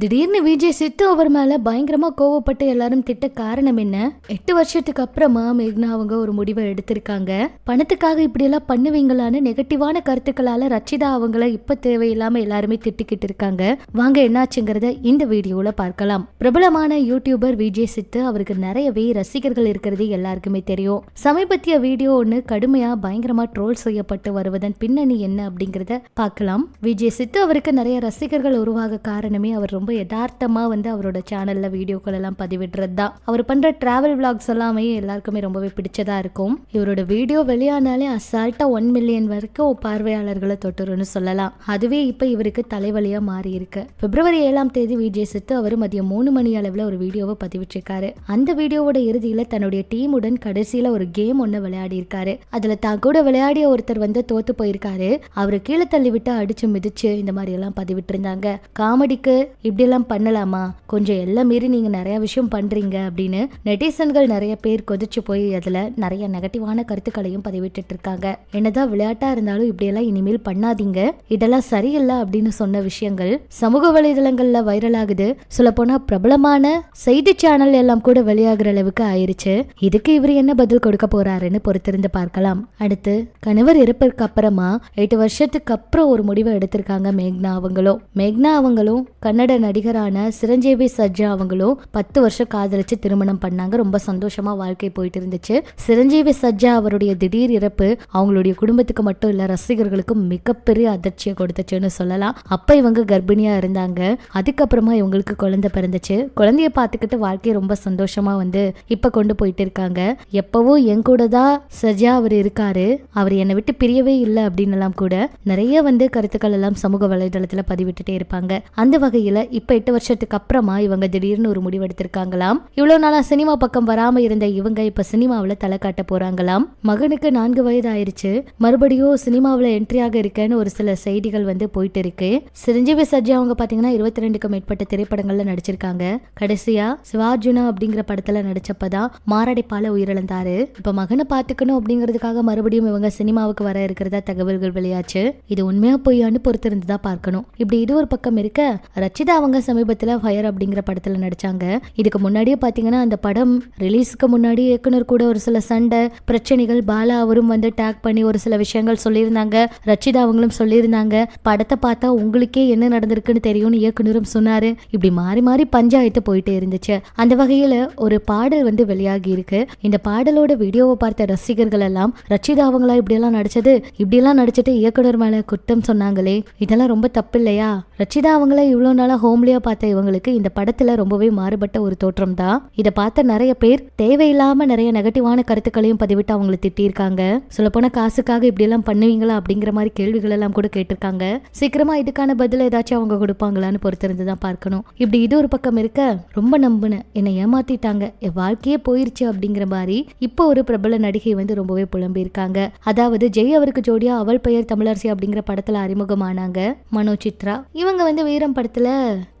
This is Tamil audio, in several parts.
திடீர்னு விஜய் சித்து அவர் மேல பயங்கரமா கோவப்பட்டு எல்லாரும் திட்ட காரணம் என்ன? 8 வருஷத்துக்கு அப்புறமா மேக்னா அவங்க ஒரு முடிவை எடுத்திருக்காங்க. பணத்துக்காக இப்படி எல்லாம் பண்ணுவீங்களான்னு நெகட்டிவான கருத்துக்களால ரச்சிதா அவங்கள இப்ப தேவையில்லாம எல்லாருமே திட்டிக்கிட்டு இருக்காங்க. வாங்க என்னாச்சுங்கிறத இந்த வீடியோல பார்க்கலாம். பிரபலமான யூடியூபர் விஜய் சித்து அவருக்கு நிறையவே ரசிகர்கள் இருக்கிறது எல்லாருக்குமே தெரியும். சமீபத்திய வீடியோ ஒண்ணு கடுமையா பயங்கரமா ட்ரோல் செய்யப்பட்டு வருவதன் பின்னணி என்ன அப்படிங்கறத பார்க்கலாம். விஜய் சித்து அவருக்கு நிறைய ரசிகர்கள் உருவாக காரணமே அவர் ரொம்ப யதார்த்தமா அவரோட சேனல்ல வீடியோக்கள் எல்லாம் பதிவிடுறது தான். அவர் பண்ற டிராவல் விளாக்ஸ் எல்லாமே எல்லாருக்குமே ரொம்பவே பிடிச்சதா இருக்கும். இவரோட வீடியோ வெளியானாலே அசால்ட்டா 1 மில்லியன் வரைக்கும் பார்வையாளர்களை தொட்டுருன்னு சொல்லலாம். அதுவே இப்ப இவருக்கு தலைவலியா மாறி இருக்கு. பிப்ரவரி 7ஆம் தேதி விஜய் சித்து அவர் மதியம் 3 மணி அளவுல ஒரு வீடியோவை பதிவிட்டிருக்காரு. அந்த வீடியோவோட இறுதியில தன்னுடைய டீமுடன் கடைசியில ஒரு கேம் ஒண்ணு விளையாடி இருக்காரு. அதுல தான் கூட விளையாடிய ஒருத்தர் தோத்து போயிருக்காரு. அவரு கீழே தள்ளி விட்டு அடிச்சு மிதிச்சு இந்த மாதிரி எல்லாம் பதிவிட்டு இருந்தாங்க. காமெடிக்கு இப்படி எல்லாம் பண்ணலாமா, கொஞ்சம் எல்லாம் மீறி நீங்க நிறைய விஷயம் பண்றீங்க அப்படின்னு நெட்டிசன்கள் நிறைய பேர் கொதிச்சு போய் அதுல நிறைய நெகட்டிவான கருத்துக்களையும் பதிவிட்டு இருக்காங்க. என்னதான் விளையாட்டா இருந்தாலும் இப்படி எல்லாம் இனிமேல் பண்ணாதீங்க, இதெல்லாம் சரியில்லை அப்படின்னு சொன்ன விஷயங்கள் சமூக வலைதளங்கள்ல வைரல் ஆகுது. சொல்ல போனா பிரபலமான செய்தி சேனல் எல்லாம் கூட வெளியாகிற அளவுக்கு ஆயிருச்சு. இதுக்கு இவர் என்ன பதில் கொடுக்க போறாருன்னு பொறுத்திருந்து பார்க்கலாம். அடுத்து கணவர் இறப்பிற்கு அப்புறமா 8 வருஷத்துக்கு அப்புறம் ஒரு முடிவை எடுத்திருக்காங்க மேக்னா அவங்களும் கன்னட நடிகரான சிரஞ்சீவி சர்ஜா அவங்களும் 10 வருஷம் காதலிச்சு திருமணம் பண்ணாங்க. ரொம்ப சந்தோஷமா வாழ்க்கை போயிட்டு இருந்துச்சு. சிரஞ்சீவி சர்ஜா அவருடைய திடீர் இறப்பு அவங்களுடைய குடும்பத்துக்கு மட்டும் இல்ல ரசிகர்களுக்கு மிகப்பெரிய அதிர்ச்சியை கொடுத்துச்சுன்னு சொல்லலாம். அப்ப இவங்க கர்ப்பிணியா இருந்தாங்க. அதுக்கப்புறமா இவங்களுக்கு குழந்தை பிறந்துச்சு. குழந்தைய பார்த்துக்கிட்டு வாழ்க்கையை ரொம்ப சந்தோஷமா இப்ப கொண்டு போயிட்டு இருக்காங்க. எப்பவும் என் கூட தான் சர்ஜா அவர் இருக்காரு, அவர் என்னை விட்டு பிரியவே இல்லை அப்படின்னு எல்லாம் கூட நிறைய கருத்துக்கள் எல்லாம் சமூக வலைதளத்துல பதிவிட்டுட்டே இருப்பாங்க. அந்த வகையில இப்ப 8 வருஷத்துக்கு அப்புறமா இவங்க திடீர்னு ஒரு முடிவு எடுத்திருக்காங்களாம். இவ்வளவு நாளா சினிமா பக்கம் வராம இருந்த இவங்க இப்ப சினிமாவில தலை காட்ட போறாங்களாம். மகனுக்கு 4 வயது ஆயிருச்சு. மறுபடியும் சினிமாவில என்ட்ரியாக இருக்கேன்னு ஒரு சில செய்திகள் போயிட்டு இருக்கு. சிரஞ்சீவி சர்ஜா அவங்க பாத்தீங்கன்னா 22க்கும் மேற்பட்ட திரைப்படங்கள்ல நடிச்சிருக்காங்க. கடைசியா சிவார்ஜுனா அப்படிங்கிற படத்துல நடிச்சப்பதான் மாரடைப்பால உயிரிழந்தாரு. இப்ப மகனை பாத்துக்கணும் அப்படிங்கிறதுக்காக மறுபடியும் இவங்க சினிமாவுக்கு வர இருக்கிறதா தகவல்கள் வெளியாச்சு. இது உண்மையா பொய்யான்னு பொறுத்திருந்துதான் பார்க்கணும். இப்படி இது ஒரு பக்கம் இருக்க, ரச்சிதா அவங்க சமீபத்துல ஃபயர் அப்படிங்கிற படத்துல நடிச்சாங்க. இதுக்கு முன்னாடியே பாத்தீங்கன்னா அந்த படம் ரிலீஸ்க்கு முன்னாடி இயக்குனர் கூட ஒரு சில சண்டை பிரச்சனைகள், பாலா அவரும் டேக் பண்ணி ஒரு சில விஷயங்கள் சொல்லியிருந்தாங்க. ரச்சிதா அவங்களும் சொல்லியிருந்தாங்க, படத்தை பார்த்தா உங்களுக்கே என்ன நடந்திருக்குன்னு தெரியும்னு இயக்குனரும் சொன்னாரு. இப்படி மாறி மாறி பஞ்சாயத்து போயிட்டே இருந்துச்சு. அந்த வகையில ஒரு பாடல் வெளியாகி இருக்கு. இந்த பாடலோட வீடியோவை பார்த்த ரசிகர்கள் எல்லாம் ரச்சிதா அவங்களா இப்படியெல்லாம் நடிச்சிட்டு இயக்குனர் மேல குற்றம் சொன்னாங்களே, இதெல்லாம் ரொம்ப தப்பு இல்லையா? ரச்சிதா அவங்கள இவ்வளவு நாளா ஹோம்லியா பார்த்த இவங்களுக்கு இந்த படத்துல ரொம்பவே மாறுபட்ட ஒரு தோற்றம் தான். இதை பார்த்த நிறைய பேர் தேவையில்லாம நிறைய நெகட்டிவான கருத்துக்களையும் பதிவிட்டு அவங்களை திட்டிருக்காங்க. சொல்ல போன காசுக்காக இப்படி எல்லாம் பண்ணுவீங்களா அப்படிங்கிற மாதிரி கேள்விகள் எல்லாம் கூட கேட்டிருக்காங்க. சீக்கிரமா இதுக்கான பதில் ஏதாச்சும் அவங்க கொடுப்பாங்களான்னு பொறுத்திருந்துதான் பார்க்கணும். இப்படி இது ஒரு பக்கம் இருக்க, ரொம்ப நம்பினேன், என்னை ஏமாத்திட்டாங்க, என் வாழ்க்கையே போயிருச்சு அப்படிங்கிற மாதிரி இப்போ ஒரு பிரபல நடிகை ரொம்பவே புலம்பி இருக்காங்க. அதாவது ஜெய் அவருக்கு ஜோடியா அவள் பெயர் தமிழரசி அப்படிங்கிற படத்துல அறிமுகமானாங்க மனோ சித்ரா. இவங்க வீரம் படத்துல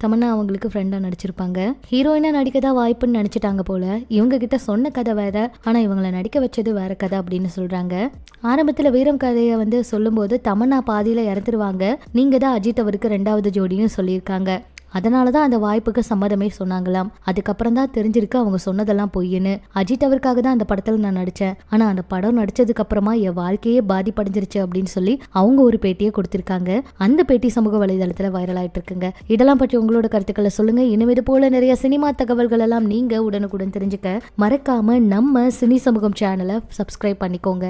தமன்னா அவங்களுக்கு ஃப்ரெண்டா நடிச்சிருப்பாங்க. ஹீரோயினா நடிக்கதான் வாய்ப்புன்னு நினைச்சிட்டாங்க போல. இவங்க கிட்ட சொன்ன கதை வேற, ஆனா இவங்களை நடிக்க வச்சது வேற கதை அப்படின்னு சொல்றாங்க. ஆரம்பத்துல வீரம் கதையை சொல்லும் போது தமன்னா பாதியில இறந்துருவாங்க, நீங்க தான் அஜித் அவருக்கு 2வது ஜோடின்னு சொல்லியிருக்காங்க. அதனாலதான் அந்த வாய்ப்புக்கு சம்மதமே சொன்னாங்களாம். அதுக்கப்புறம் தான் தெரிஞ்சிருக்கு அவங்க சொன்னதெல்லாம் பொய்ன்னு. அஜித் அவருக்காக தான் அந்த படத்துல நான் நடிச்சேன், ஆனா அந்த படம் நடிச்சதுக்கு அப்புறமா என் வாழ்க்கையே பாதிப்படைஞ்சிருச்சு அப்படின்னு சொல்லி அவங்க ஒரு பேட்டியை கொடுத்திருக்காங்க. அந்த பேட்டி சமூக வலைதளத்துல வைரல் ஆயிட்டு இருக்குங்க. இதெல்லாம் பற்றி உங்களோட கருத்துக்களை சொல்லுங்க. இனிமே இது போல நிறைய சினிமா தகவல்கள் எல்லாம் நீங்க உடனுக்குடன் தெரிஞ்சுக்க மறக்காம நம்ம சினி சமூகம் சேனலை சப்ஸ்கிரைப் பண்ணிக்கோங்க.